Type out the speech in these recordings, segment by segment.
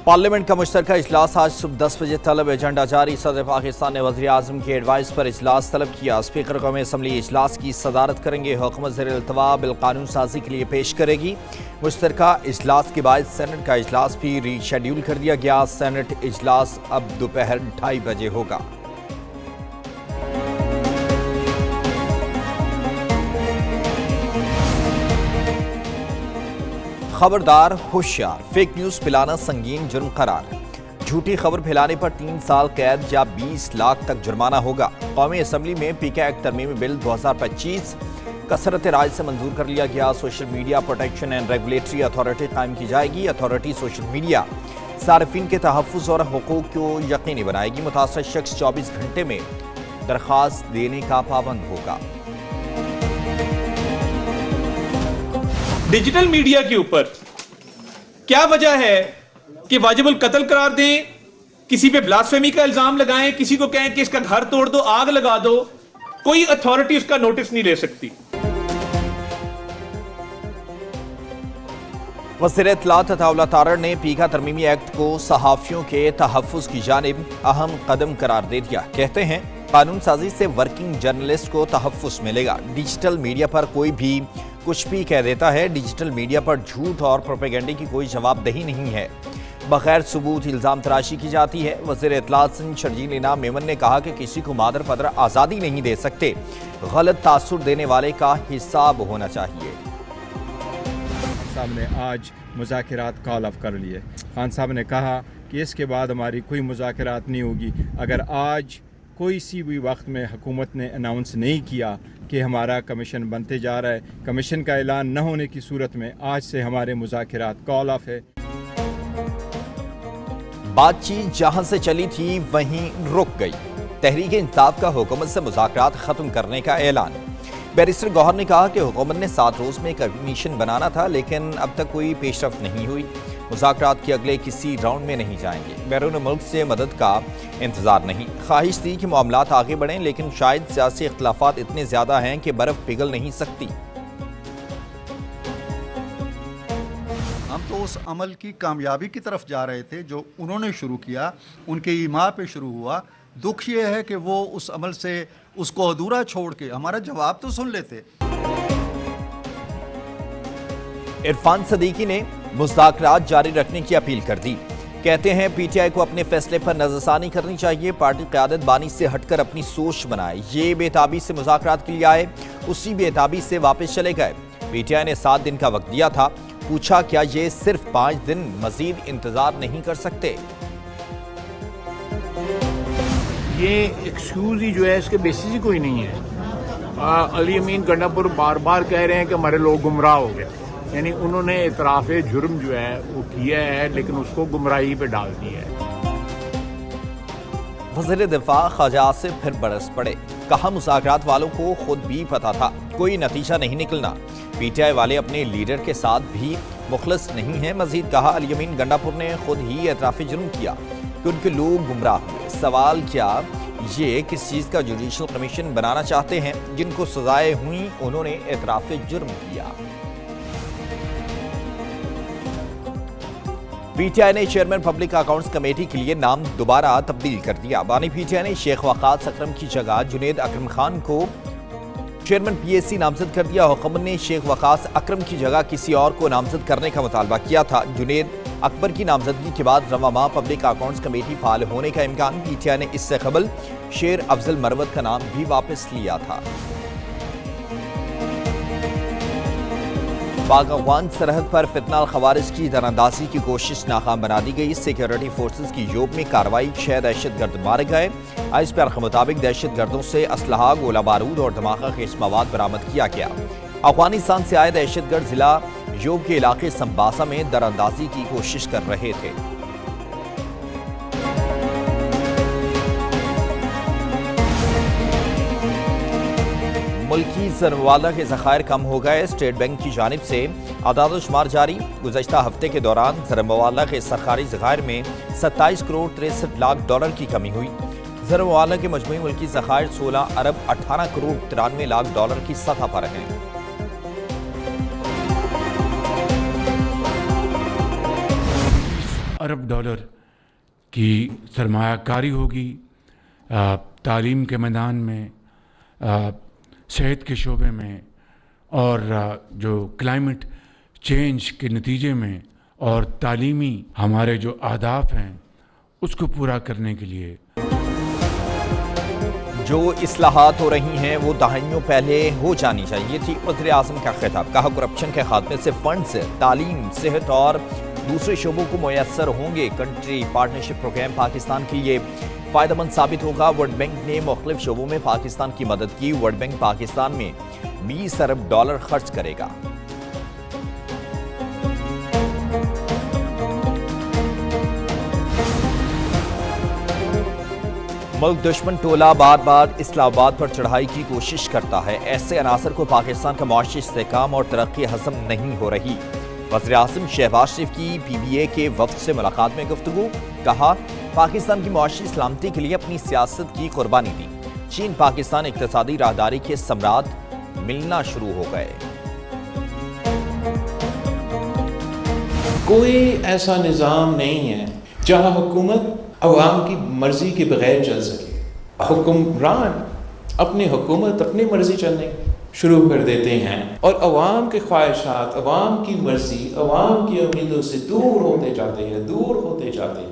Parliament का मुश्तरका इजलास आज सुबह 10 बजे तलब एजेंडा जारी। सदर पाकिस्तान ने वज़ीर आज़म की एडवाइस पर इजलास तलब किया। स्पीकर कौमी असम्बली इजलास की सदारत करेंगे। हुकूमत ज़ेर-ए-इल्तवा बिल कानून साजी के लिए पेश करेगी। मुश्तरका इजलास के बाद सेनेट का इजलास भी रीशेड्यूल कर दिया गया। सेनेट इजलास अब दोपहर 2:30 बजे होगा। खबरदार होशियार, फेक न्यूज़ फैलाना संगीन जुर्म करार। झूठी खबर फैलाने पर 3 साल कैद या 20 लाख तक जुर्माना होगा। कौमी असम्बली में पीके एक्ट तरमीमी बिल 2025 कसरत राय से मंजूर कर लिया गया। Social media protection and regulatory authority कायम की जाएगी। अथॉरिटी सोशल मीडिया सार्फिन के तहफ़्फ़ुज़ और हुकूक़ को यकीनी बनाएगी। मुतासर शख्स 24 घंटे में दरख्वास्त देने का पाबंद होगा। डिजिटल मीडिया के ऊपर क्या वजह है कि वाजिबुल कत्ल करार दें, किसी पे ब्लास्फेमी का इल्जाम लगाएं, किसी को कहें कि इसका घर तोड़ दो, आग लगा दो, कोई अथॉरिटी उसका नोटिस नहीं ले सकती। वज़ीर इत्तलात अताउल्लाह तारड़ ने पीका तरमीमी एक्ट को सहाफ़ियों के तहफ़्फ़ुज़ की जानिब अहम कदम करार दे दिया। कहते हैं कानून साजी से वर्किंग जर्नलिस्ट को तहफ़्फ़ुज़ मिलेगा। डिजिटल मीडिया पर कोई भी कुछ भी कह देता है। डिजिटल मीडिया पर झूठ और प्रोपेगेंडे की कोई जवाबदेही नहीं है। बगैर सबूत इल्ज़ाम तराशी की जाती है। वज़ीर इत्तलात शर्जील इनाम मेमन ने कहा कि किसी को मादर पदर आज़ादी नहीं दे सकते। गलत तासुर देने वाले का हिसाब होना चाहिए। साहब ने आज मुज़ाकिरात कॉल ऑफ कर लिए। खान साहब ने कहा कि इसके बाद हमारी कोई मुज़ाकिरात नहीं होगी। अगर आज कोई सी भी वक्त में हुकूमत ने अनाउंस नहीं किया कि हमारा कमीशन बनते जा रहा है, कमीशन का ऐलान न होने की सूरत में आज से हमारे मुज़ाकिरात कॉल ऑफ है। बातचीत जहां से चली थी वहीं रुक गई। तहरीक इंसाफ का हुकूमत से मुज़ाकरात ख़त्म करने का ऐलान। बैरिस्टर गौहर ने कहा कि हुकूमत ने 7 रोज़ में कमीशन बनाना था, लेकिन अब तक कोई पेशरफ्त नहीं हुई। मुज़ाकरात के अगले किसी राउंड में नहीं जाएंगे। बैरून मुल्क से मदद का इंतज़ार नहीं। ख्वाहिश थी कि मामलात आगे बढ़ें, लेकिन शायद सियासी इख्तिलाफात इतने ज़्यादा हैं कि बर्फ़ पिघल नहीं सकती। हम तो उस अमल की कामयाबी की तरफ जा रहे थे जो उन्होंने शुरू किया, उनके ईमा पे शुरू हुआ। दुख ये है कि वो उस अमल से उसको अधूरा छोड़ के हमारा जवाब तो सुन लेते। इरफान सदीकी ने मुज़ाकरात जारी रखने की अपील कर दी। कहते हैं पीटीआई को अपने फैसले पर नज़रसानी करनी चाहिए। पार्टी क़यादत बानी से हटकर अपनी सोच बनाए। ये बेताबी से मुज़ाकरात के लिए आए, उसी बेताबी से वापस चले गए। पीटीआई ने 7 दिन का वक्त दिया था। पूछा क्या ये सिर्फ 5 दिन मजीद इंतजार नहीं कर सकते? ये एक्सक्यूज ही जो है इसके बेसिस ही कोई नहीं है। अली अमीन गंडापुर बार बार कह रहे हैं कि हमारे लोग गुमराह हो गए, यानी उन्होंने इतराफ जुर्म जो है वो किया है, लेकिन उसको गुमराही पे डाल दिया है। वज़ीर दिफा ख्वाजा आसिफ फिर बरस पड़े। कहा मुज़ाकरात वालों को खुद भी पता था कोई नतीजा नहीं निकलना। पीटीआई वाले अपने लीडर के साथ भी मुखलस नहीं है। मजीद कहा अली अमीन गंडापुर ने खुद ही एतराफ़ जुर्म किया कि उनके लोग गुमराह हुए। सवाल क्या ये किस चीज़ का जुडिशल कमीशन बनाना चाहते हैं? जिनको सजाएं हुई उन्होंने एतराफ़ जुर्म किया। पीटीआई ने चेयरमैन पब्लिक अकाउंट्स कमेटी के लिए नाम दोबारा तब्दील कर दिया। बानी पीटीआई ने शेख वक़ास अकरम की जगह जुनेद अकरम खान को चेयरमैन पीएससी नामजद कर दिया। हुकूमत ने शेख वक़ास अकरम की जगह किसी और को नामजद करने का मुतालबा किया था। जुनेद अकबर की नामजदगी के बाद रवा माह पब्लिक अकाउंट्स कमेटी फाल होने का इम्कान। पीटीआई ने इससे कबल शेर अफजल मरवत का नाम भी वापस लिया था। पाक अफगान सरहद पर फितनाल खवारिज की दरअंदाजी की कोशिश नाकाम बना दी गई। सिक्योरिटी फोर्सेज की योब में कार्रवाई, 6 दहशतगर्द मारे गए। आईएसपीआर के मुताबिक दहशतगर्दों से असलहा, गोला बारूद और धमाका खेज मवाद बरामद किया गया। अफगानिस्तान से आए दहशतगर्द जिला योब के इलाके संबासा में दरअंदाजी की कोशिश कर रहे थे। मुल्की ज़रवाला के ज़खायर कम हो गए। स्टेट बैंक की जानिब से आदाद-ओ-शुमार जारी। गुज़श्ता हफ्ते के दौरान ज़रवाला के सरकारी ज़खायर में 27 करोड़ 63 लाख डॉलर की कमी हुई। ज़रवाला के मजमूई मुल्की ज़खायर 16 अरब 18 करोड़ 93 लाख डॉलर की सतह पर हैं। अरब अरब डॉलर की सरमायाकारी होगी तालीम के मैदान में, सेहत के शोबे में, और जो क्लाइमेट चेंज के नतीजे में, और तालीमी हमारे जो अहदाफ हैं उसको पूरा करने के लिए जो इस्लाहात हो रही हैं वो दहाइयों पहले हो जानी चाहिए थी। वज़ीर आज़म का खिताब। कहा करप्शन के खात्मे से फंड्स तालीम, सेहत और दूसरे शोबों को मुयस्सर होंगे। कंट्री पार्टनरशिप प्रोग्राम पाकिस्तान के लिए फ़ायदेमंद साबित होगा। वर्ल्ड बैंक ने मुख्तलिफ शोबों में पाकिस्तान की मदद की। वर्ल्ड बैंक पाकिस्तान में 20 अरब डॉलर खर्च करेगा। मुल्क दुश्मन टोला बार बार इस्लामाबाद पर चढ़ाई की कोशिश करता है। ऐसे अनासर को पाकिस्तान का मुआशी इस्तेहकाम और तरक्की हज़म नहीं हो रही। वज़ीर आज़म शहबाज शरीफ की PBA के वफ़द से मुलाकात में गुफ्तगू। कहा पाकिस्तान की मुआशी सलामती के लिए अपनी सियासत की कुर्बानी दी। चीन पाकिस्तान इक़्तिसादी राहदारी के समरात मिलना शुरू हो गए। कोई ऐसा निज़ाम नहीं है जहाँ हुकूमत अवाम की मर्जी के बगैर चल सके। हुक्मरान अपनी हुकूमत अपनी मर्जी चलने शुरू कर देते हैं और अवाम के ख्वाहिशात, अवाम की मर्जी, अवाम की उम्मीदों से दूर होते जाते हैं।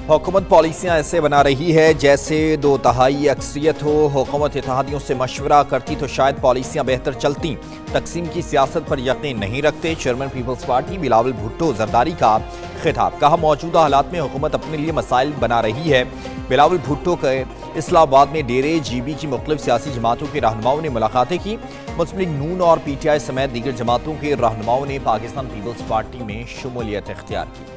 हुकूमत पॉलिसियाँ ऐसे बना रही है जैसे 2/3 अक्सरियत हो। हुकूमत इत्तेहादियों से मशवरा करती तो शायद पॉलिसियाँ बेहतर चलती। तकसीम की सियासत पर यकीन नहीं रखते। Chairman people's party Bilawal Bhutto Zardari का खिताब। कहा मौजूदा हालात में हुकूमत अपने लिए मसाइल बना रही है। बिलावल भुट्टो के इस्लामाबाद में डेरे GB की मुख्तलिफ सियासी जमातों के रहनुमाओं ने मुलाकातें की। मुस्लिम लीग नून और PTI समेत दीगर जमातों के रहनुमाओं ने पाकिस्तान पीपल्स पार्टी में शमूलियत इख्तियार की।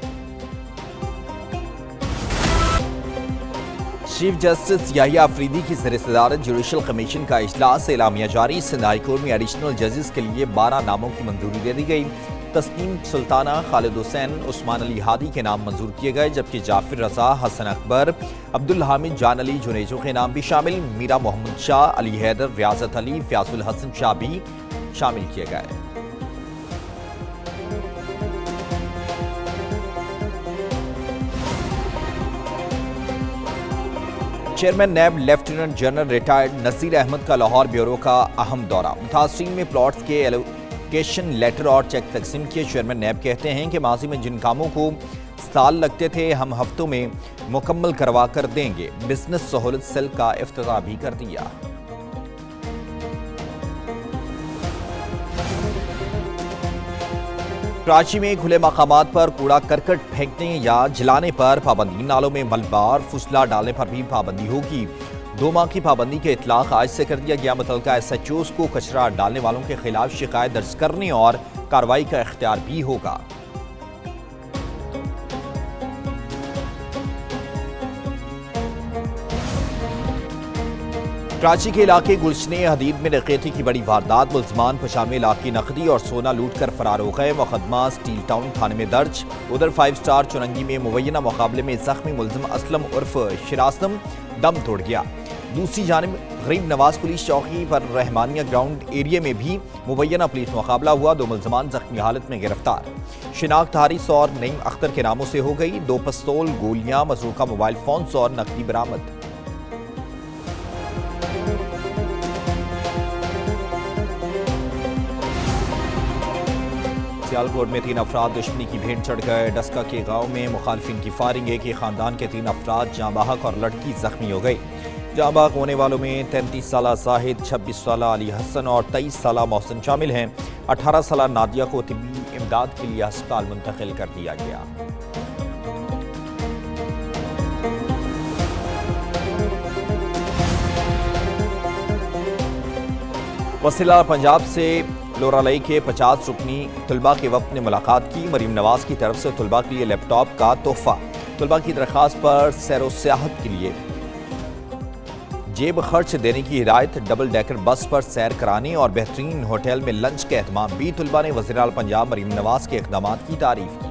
चीफ जस्टिस याहिया अफरीदी की ज़ेर-ए-सदारत जुडिशल कमीशन का इजलास। एलामिया जारी। सिंध हाई कोर्ट में एडिशनल जजेस के लिए 12 नामों की मंजूरी दे दी गई। तस्नीम सुल्ताना, खालिद हुसैन, उस्मान अली हादी के नाम मंजूर किए गए, जबकि जाफिर रजा, हसन अकबर, अब्दुल हामिद, जान अली जुनेजो के नाम भी शामिल। मीरा मोहम्मद शाह, अली हैदर, रियाजत अली, फ्याजुल हसन शाह भी शामिल किए गए। Chairman NAB lieutenant general retired Naseer Ahmed का लाहौर ब्यूरो का अहम दौरा। मुतासरीन में प्लॉट्स के एलोकेशन लेटर और चेक तकसीम किए। चेयरमैन नैब कहते हैं कि माजी में जिन कामों को साल लगते थे हम हफ्तों में मुकम्मल करवा कर देंगे। बिजनेस सहूलत सेल का इफ्तिताह भी कर दिया। कराची में खुले मकामात पर कूड़ा करकट फेंकने या जलाने पर पाबंदी। नालों में मलबार फुसला डालने पर भी पाबंदी होगी। 2 माह की पाबंदी के इतलाक आज से कर दिया गया। मुतल्लिका SHOs को कचरा डालने वालों के खिलाफ शिकायत दर्ज करने और कार्रवाई का इख्तियार भी होगा। कराची के इलाके गुलशने हदीद में डकैती की बड़ी वारदात। मुल्ज़मान 95 लाख की नकदी और सोना लूट कर फरार हो गए। मुकदमा स्टील टाउन थाने में दर्ज। उधर 5 स्टार चुरंगी में मुबैना मुकाबले में जख्मी मुल्ज़िम असलम उर्फ शिरास्तम दम तोड़ गया। दूसरी जानिब गरीब नवाज पुलिस चौकी पर रहमानिया ग्राउंड एरिया में भी मुबैना पुलिस मुकाबला हुआ। 2 मुल्ज़मान जख्मी हालत में गिरफ्तार। शिनाख्त हारिस और नईम अख्तर के नामों से हो गई। 2 पिस्तौल, गोलियां, मसरूका मोबाइल फोन्स और नकदी बरामद। सियालकोट में 3 अफराद दुश्मनी की भेंट चढ़ गए। डस्का के गांव में मुखालफिन की फायरिंग। एक ही खानदान के 3 अफराद जाँ बहक और लड़की जख्मी हो गई। जाँ बहक होने वालों में 33 साला जाहिद, 26 साला अली हसन और 23 साला मोहसिन शामिल हैं। 18 साला नादिया को तिब्बी इमदाद के लिए अस्पताल मुंतकिल कर दिया गया। वसीला पंजाब से लोरालई के 50 रुकनी तलबा के वक्त ने मुलाकात की। मरीम नवाज की तरफ से तलबा के लिए लैपटॉप का तोहफा। तलबा की दरख्वास्त पर सैर सियाहत के लिए जेब खर्च देने की हिदायत। डबल डेकर बस पर सैर कराने और बेहतरीन होटल में लंच का एहतमाम भी। तलबा ने वज़ीर आला पंजाब मरीम नवाज के इक़दामात की तारीफ की।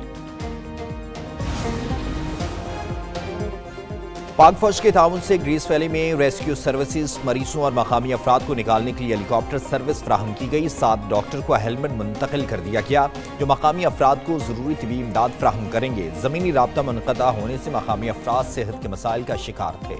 पाक फौज के ताउन से ग्रीस वैली में रेस्क्यू सर्विसेज मरीजों और मकामी अफराद को निकालने के लिए हेलीकॉप्टर सर्विस फराहम की गई। 7 डॉक्टर को हेलमेट मुंतकिल कर दिया गया जो मकामी अफराद को ज़रूरी तबी इमदाद फराहम करेंगे। ज़मीनी राब्ता मुनक़ता होने से मकामी अफराद सेहत के मसाइल का शिकार थे।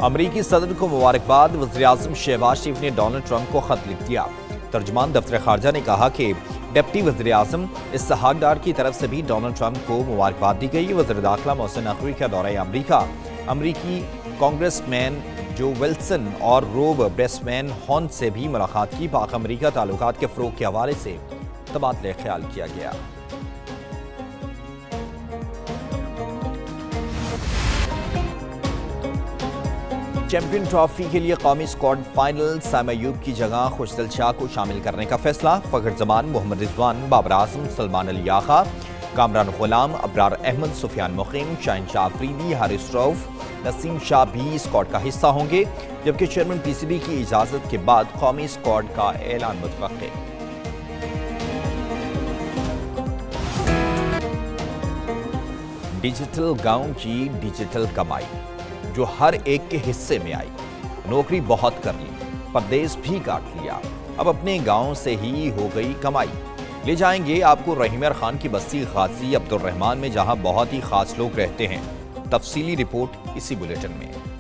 अमरीकी सदर को मुबारकबाद। वज़ीर-ए-आज़म शहबाज शरीफ ने डोनाल्ड ट्रंप को खत लिख दिया। तर्जुमान दफ्तर खारजा ने कहा कि डिप्टी वज़ीर-ए-आज़म इसहाक डार की तरफ से भी डोनाल्ड ट्रंप को मुबारकबाद दी गई। वज़ीर दाखिला मोहसिन नकवी का दौरा अमरीका, अमरीकी कांग्रेसमैन जो विल्सन और रोब ब्रेसमैन हॉर्न से भी मुलाकात की। पाक अमरीका ताल्लुकात के फ़रोग़ के हवाले से तबादले ख्याल किया गया। चैंपियन ट्रॉफी के लिए कौमी स्क्वाड फाइनल। साइम अयूब की जगह खुशदिल शाह को शामिल करने का फैसला। फ़खर जमान, मोहम्मद रिजवान, बाबर आज़म, सलमान अली आगा, कामरान गुलाम, अबरार अहमद, सुफियान मुकीम, शाहीन शाह अफरीदी, हारिस रऊफ, नसीम शाह भी स्क्वाड का हिस्सा होंगे। जबकि चेयरमैन पीसीबी की इजाज़त के बाद कौमी स्क्वाड का ऐलान मुतवक्के। डिजिटल गाँव की डिजिटल कमाई जो हर एक के हिस्से में आई। नौकरी बहुत कर ली, परदेश भी काट लिया, अब अपने गांव से ही हो गई कमाई। ले जाएंगे आपको रहीमर खान की बस्ती गाजी अब्दुल रहमान में, जहां बहुत ही खास लोग रहते हैं। तफसीली रिपोर्ट इसी बुलेटिन में।